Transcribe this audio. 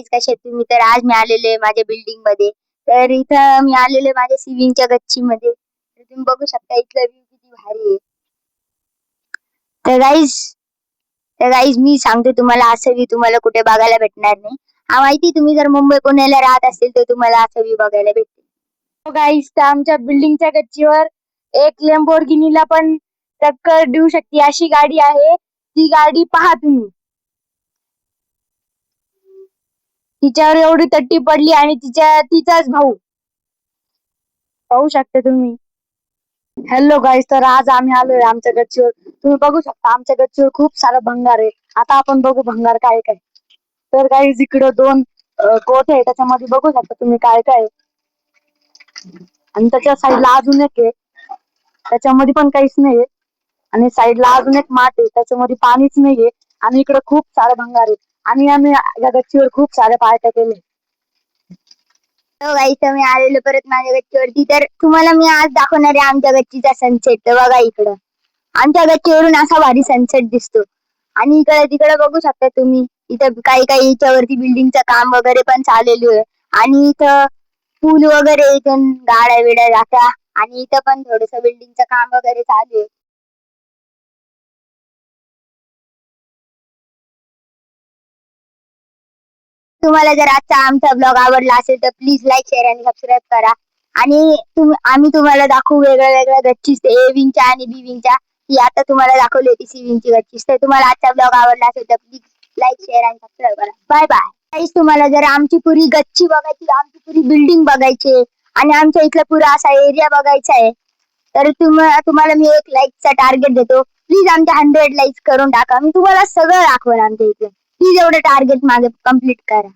Guys, कसे तुम्ही? तर आज मी आलेले माझ्या बिल्डिंग मध्ये. तर इथं मी आलेले माझ्या सिव्हिंगच्या गच्चीमध्ये. तर तुम्ही बघू शकता इथला व्ह्यू किती भारी आहे. तर गाईज मी सांगते तुम्हाला, असं व्ह्यू तुम्हाला कुठे बघायला भेटणार नाही. हा माहिती, तुम्ही जर मुंबई पुण्याला राहत असेल तर तुम्हाला असं व्ह्यू बघायला भेटेल. गाईज, तर आमच्या बिल्डिंगच्या गच्चीवर एक लॅम्बोर्गिनीला पण टक्कर देऊ शकते अशी गाडी आहे. ती गाडी पहा तुम्ही. तिच्यावर एवढी तट्टी पडली आणि तिचाच भाऊ, पाहू शकता तुम्ही. हॅलो गाईस, तर आज आम्ही आलोय आमच्या गच्चीवर. तुम्ही बघू शकता आमच्या गच्चीवर खूप सारा भंगार आहे. आता आपण बघू भंगार काय काय. तर गाईस, इकडे दोन कोट आहे, त्याच्यामध्ये बघू शकता तुम्ही काय काय. आणि त्याच्या साईडला अजून एक आहे, त्याच्यामध्ये पण काहीच नाहीये. आणि साईडला अजून एक माठ आहे, त्याच्यामध्ये पाणीच नाहीये. आणि इकडे खूप सारे भंगार आहे. आणि आम्ही या गच्चीवर खूप साऱ्या पार्ट्या केले. गाईस, मी आलेलो परत माझ्या गच्चीवरती. तर तुम्हाला मी आज दाखवणार आहे आमच्या गच्चीचा सनसेट. तर बघा इकडं आमच्या गच्चीवरून असा भारी सनसेट दिसतो. आणि इकडे तिकडे बघू शकता तुम्ही, इथं काही काही याच्यावरती बिल्डिंगचं काम वगैरे पण चाललेलं आहे. आणि इथं पूल वगैरे, इथून गाड्या बिड्या जात्या. आणि इथं पण थोडस बिल्डिंगचं काम वगैरे चालू आहे. तुम्हाला जर आजचा आमचा ब्लॉग आवडला असेल तर प्लीज लाईक, शेअर आणि सबस्क्राईब करा. आणि आम्ही तुम्हाला दाखवू वेगळ्या वेगळ्या गच्चीस, ए विंगच्या आणि बी विंगच्या. ही आता तुम्हाला दाखवली होती सी विंगची गच्चीस. तर तुम्हाला आजचा ब्लॉग आवडला असेल तर प्लीज लाईक, शेअर आणि सबस्क्राईब करा. Bye bye. गाईस, तुम्हाला जर आमची पुरी गच्ची बघायची, आमची पुरी बिल्डिंग बघायची आणि आमच्या इथला पुरा असा एरिया बघायचा आहे, तर तुम्हाला मी एक लाईकचा टार्गेट देतो. प्लीज आमच्या 100 लाईक्स करून टाका. मी तुम्हाला सगळं दाखवेन आमच्या इथे. प्लीज एवढं टार्गेट माझं कम्प्लीट करा.